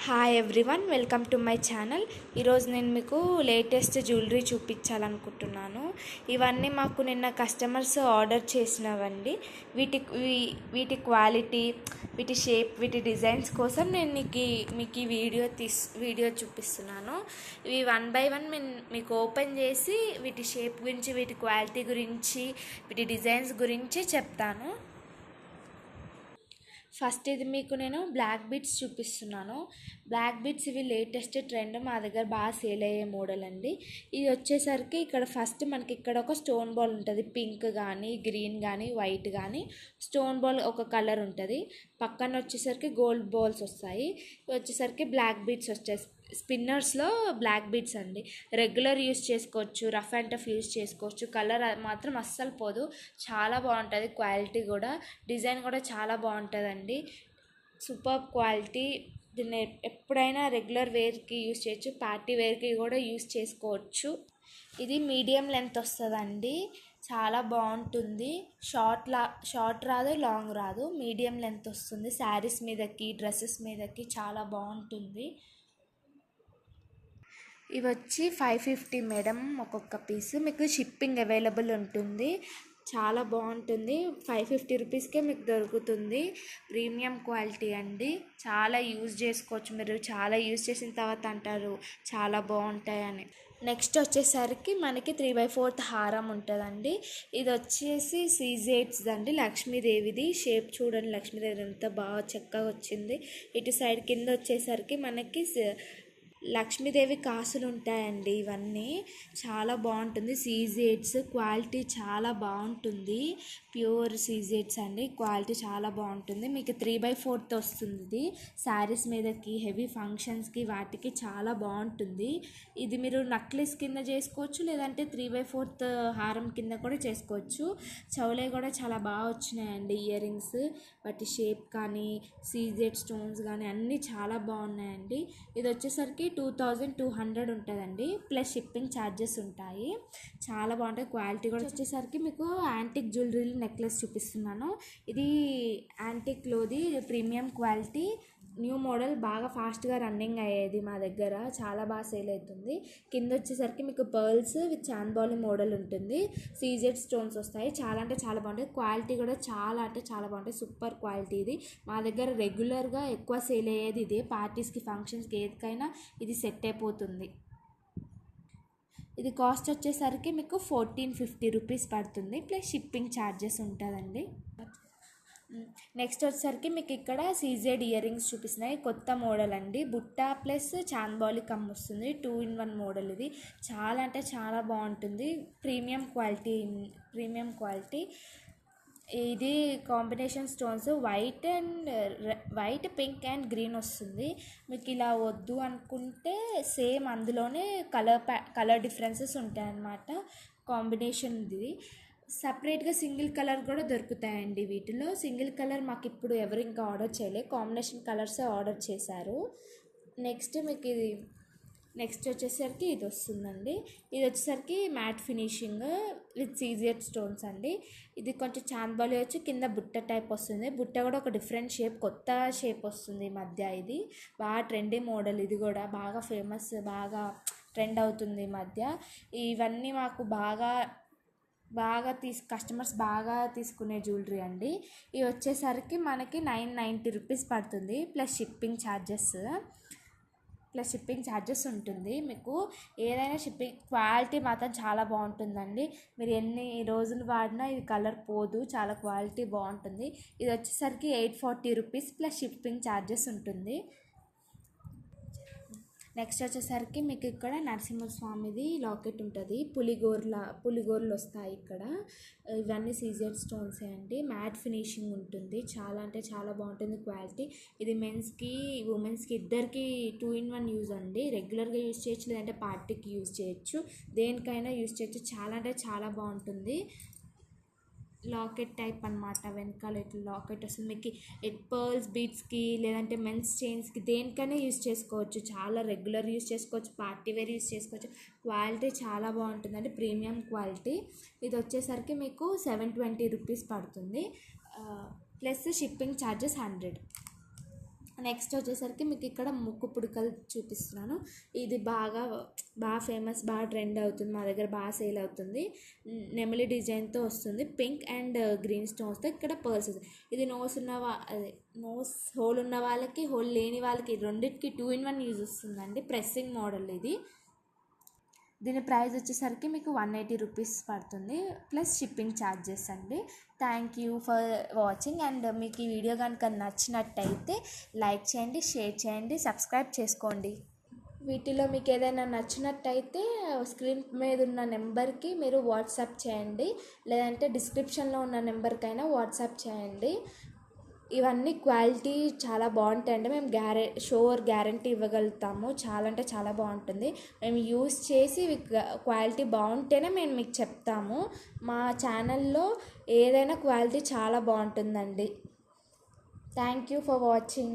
Hi everyone, welcome to my channel. ఈరోజు నేను మీకు లేటెస్ట్ జ్యువెలరీ చూపించాలనుకుంటున్నాను. ఇవన్నీ మాకు నిన్న కస్టమర్స్ ఆర్డర్ చేసినవండి. వీటి క్వాలిటీ, వీటి షేప్, వీటి డిజైన్స్ కోసం నేను మీకు ఈ వీడియో చూపిస్తున్నాను. ఇవి 1 by 1 మీకు ఓపెన్ చేసి వీటి షేప్ గురించి, వీటి క్వాలిటీ గురించి, వీటి డిజైన్స్ గురించి చెప్తాను. ఫస్ట్ ఇది మీకు నేను బ్లాక్ బీడ్స్ చూపిస్తున్నాను. బ్లాక్ బీడ్స్ ఇవి లేటెస్ట్ ట్రెండ్, మా దగ్గర బాగా సేల్ అయ్యే మోడల్ అండి. ఇది వచ్చేసరికి ఇక్కడ ఫస్ట్ మనకి ఇక్కడ ఒక స్టోన్ బాల్ ఉంటుంది. పింక్ కానీ, గ్రీన్ కానీ, వైట్ కానీ స్టోన్ బాల్ ఒక కలర్ ఉంటుంది. పక్కన వచ్చేసరికి గోల్డ్ బాల్స్ వస్తాయి. వచ్చేసరికి బ్లాక్ బీడ్స్ వచ్చేసి స్పిన్నర్స్లో బ్లాక్ బీడ్స్ అండి. రెగ్యులర్ యూస్ చేసుకోవచ్చు, రఫ్ అండ్ టఫ్ యూస్ చేసుకోవచ్చు. కలర్ మాత్రం అస్సలు పోదు, చాలా బాగుంటుంది. క్వాలిటీ కూడా, డిజైన్ కూడా చాలా బాగుంటుందండి. Super quality. దీన్ని ఎప్పుడైనా రెగ్యులర్ వేర్కి యూస్ చేయొచ్చు, పార్టీ వేర్కి కూడా యూస్ చేసుకోవచ్చు. ఇది మీడియం లెంత్ వస్తుందండి, చాలా బాగుంటుంది. షార్ట్ రాదు, లాంగ్ రాదు, మీడియం లెంత్ వస్తుంది. శారీస్ మీదకి, డ్రెస్సెస్ మీదకి చాలా బాగుంటుంది. ఇవి వచ్చి 550 మేడం ఒక్కొక్క పీస్. మీకు షిప్పింగ్ అవైలబుల్ ఉంటుంది. చాలా బాగుంటుంది. 550 రూపీస్కే మీకు దొరుకుతుంది. ప్రీమియం క్వాలిటీ అండి. చాలా యూజ్ చేసుకోవచ్చు. మీరు చాలా యూజ్ చేసిన తర్వాత అంటారు చాలా బాగుంటాయని. నెక్స్ట్ వచ్చేసరికి మనకి 3/4 హారం ఉంటుందండి. ఇది వచ్చేసి సీజేట్స్ అండి, లక్ష్మీదేవిది. షేప్ చూడండి, లక్ష్మీదేవి ఎంత బాగా చక్కగా వచ్చింది. ఇటు సైడ్ కింద వచ్చేసరికి మనకి లక్ష్మీదేవి కాసులు ఉంటాయండి. ఇవన్నీ చాలా బాగుంటుంది. సీజేట్స్ క్వాలిటీ చాలా బాగుంటుంది. ప్యూర్ సీజేట్స్ అండి, క్వాలిటీ చాలా బాగుంటుంది. మీకు 3/4 వస్తుంది. ఇది శారీస్ మీదకి, హెవీ ఫంక్షన్స్కి, వాటికి చాలా బాగుంటుంది. ఇది మీరు నక్లెస్ కింద చేసుకోవచ్చు, లేదంటే 3/4 హారం కింద కూడా చేసుకోవచ్చు. చౌలే కూడా చాలా బాగా వచ్చినాయండి. ఇయర్ రింగ్స్, వాటి షేప్ కానీ, సీజెడ్ స్టోన్స్ కానీ అన్నీ చాలా బాగున్నాయండి. ఇది వచ్చేసరికి 2200 ఉంటుందండి, ప్లస్ షిప్పింగ్ ఛార్జెస్ ఉంటాయి. చాలా బాగుంటుంది. క్వాలిటీ కూడా వచ్చేసరికి మీకు యాంటిక్ జ్యువెలరీ నెక్లెస్ చూపిస్తున్నాను. ఇది యాంటిక్లోది ప్రీమియం క్వాలిటీ, న్యూ మోడల్, బాగా ఫాస్ట్గా రన్నింగ్ అయ్యేది మా దగ్గర, చాలా బాగా సేల్ అవుతుంది. కింద వచ్చేసరికి మీకు పర్ల్స్ విత్ చాన్బాలి మోడల్ ఉంటుంది. సీజెడ్ స్టోన్స్ వస్తాయి. చాలా అంటే చాలా బాగుంటుంది. క్వాలిటీ కూడా చాలా అంటే చాలా బాగుంటుంది. Super quality. ఇది మా దగ్గర రెగ్యులర్గా ఎక్కువ సేల్ అయ్యేది ఇదే. పార్టీస్కి, ఫంక్షన్స్కి, ఏదికైనా ఇది సెట్ అయిపోతుంది. ఇది కాస్ట్ వచ్చేసరికి మీకు 1450 రూపీస్ పడుతుంది, ప్లస్ షిప్పింగ్ ఛార్జెస్ ఉంటుందండి. నెక్స్ట్ వచ్చేసరికి మీకు ఇక్కడ సీజెడ్ ఇయర్ రింగ్స్ చూపిస్తున్నాయి. కొత్త మోడల్ అండి. బుట్ట ప్లస్ చాన్బాలి కమ్ వస్తుంది. 2 in 1 మోడల్. ఇది చాలా అంటే చాలా బాగుంటుంది. Premium quality. ఇది combination stones white, pink and green వస్తుంది. మీకు ఇలా వద్దు అనుకుంటే సేమ్ అందులోనే కలర్ డిఫరెన్సెస్ ఉంటాయన్నమాట. కాంబినేషన్ ఇది. సపరేట్గా సింగిల్ కలర్ కూడా దొరుకుతాయండి. వీటిలో సింగిల్ కలర్ మాకు ఇప్పుడు ఎవరు ఇంకా ఆర్డర్ చేయలేదు, కాంబినేషన్ కలర్సే ఆర్డర్ చేశారు. నెక్స్ట్ వచ్చేసరికి ఇది వస్తుందండి. ఇది వచ్చేసరికి matte finishing with CZ stones అండి. ఇది కొంచెం చాన్బాలి వచ్చి కింద బుట్ట టైప్ వస్తుంది. బుట్ట కూడా ఒక డిఫరెంట్ షేప్, కొత్త షేప్ వస్తుంది ఈ మధ్య. ఇది బాగా ట్రెండీ మోడల్. ఇది కూడా బాగా ఫేమస్, బాగా ట్రెండ్ అవుతుంది ఈ మధ్య. ఇవన్నీ మాకు కస్టమర్స్ బాగా తీసుకునే జ్యువెలరీ అండి. ఇవి వచ్చేసరికి మనకి 990 రూపీస్ పడుతుంది, ప్లస్ షిప్పింగ్ ఛార్జెస్ ఉంటుంది. మీకు ఏదైనా షిప్పింగ్ క్వాలిటీ మాత్రం చాలా బాగుంటుందండి. మీరు ఎన్ని రోజులు వాడినా ఇది కలర్ పోదు, చాలా క్వాలిటీ బాగుంటుంది. ఇది వచ్చేసరికి 840 రూపీస్, ప్లస్ షిప్పింగ్ ఛార్జెస్ ఉంటుంది. నెక్స్ట్ వచ్చేసరికి మీకు ఇక్కడ నరసింహస్వామిది లాకెట్ ఉంటుంది. పులిగోర్లు వస్తాయి ఇక్కడ. ఇవన్నీ సీజెడ్ స్టోన్సే అండి. మ్యాట్ ఫినిషింగ్ ఉంటుంది. చాలా అంటే చాలా బాగుంటుంది క్వాలిటీ. ఇది మెన్స్కి, ఉమెన్స్కి ఇద్దరికి 2 in 1 యూజ్ అండి. రెగ్యులర్గా యూజ్ చేయొచ్చు, లేదంటే పార్టీకి యూజ్ చేయొచ్చు, దేనికైనా యూజ్ చేయొచ్చు. చాలా అంటే చాలా బాగుంటుంది. లాకెట్ టైప్ అనమాట. వెనకాల ఇట్లా లాకెట్ వస్తుంది. మీకు పర్ల్స్ బీడ్స్కి, లేదంటే మెన్స్ చైన్స్కి, దేనికైనా యూజ్ చేసుకోవచ్చు. చాలా రెగ్యులర్ యూజ్ చేసుకోవచ్చు, పార్టీ వేర్ యూజ్ చేసుకోవచ్చు. క్వాలిటీ చాలా బాగుంటుందండి, ప్రీమియం క్వాలిటీ. ఇది వచ్చేసరికి మీకు 720 రూపీస్ పడుతుంది, ప్లస్ షిప్పింగ్ ఛార్జెస్ 100. నెక్స్ట్ వచ్చేసరికి మీకు ఇక్కడ ముక్కు పుడకలు చూపిస్తున్నాను. ఇది బాగా ఫేమస్, బాగా ట్రెండ్ అవుతుంది, మా దగ్గర బాగా సేల్ అవుతుంది. నెమలి డిజైన్తో వస్తుంది, పింక్ అండ్ గ్రీన్ స్టోన్స్తో. ఇక్కడ పర్ల్స్, ఇది నోస్ హోల్ ఉన్న వాళ్ళకి, హోల్ లేని వాళ్ళకి రెండింటికి 2-in-1 యూజ్ వస్తుందండి. ప్రెస్సింగ్ మోడల్ ఇది. దీని ప్రైస్ వచ్చేసరికి మీకు 180 రూపీస్ పడుతుంది, ప్లస్ షిప్పింగ్ ఛార్జెస్ అండి. Thank you for watching. And మీకు ఈ వీడియో కనుక నచ్చినట్టయితే లైక్ చేయండి, షేర్ చేయండి, సబ్స్క్రైబ్ చేసుకోండి. వీటిలో మీకు ఏదైనా నచ్చినట్టయితే స్క్రీన్ మీద ఉన్న నెంబర్కి మీరు వాట్సాప్ చేయండి, లేదంటే డిస్క్రిప్షన్లో ఉన్న నెంబర్కైనా వాట్సాప్ చేయండి. ఇవన్నీ క్వాలిటీ చాలా బాగుంటాయండి. మేము గ్యారంటీ ఇవ్వగలుగుతాము. చాలా అంటే చాలా బాగుంటుంది. మేము యూస్ చేసి క్వాలిటీ బాగుంటేనే మేము మీకు చెప్తాము. మా ఛానల్లో ఏదైనా క్వాలిటీ చాలా బాగుంటుందండి. Thank you for watching.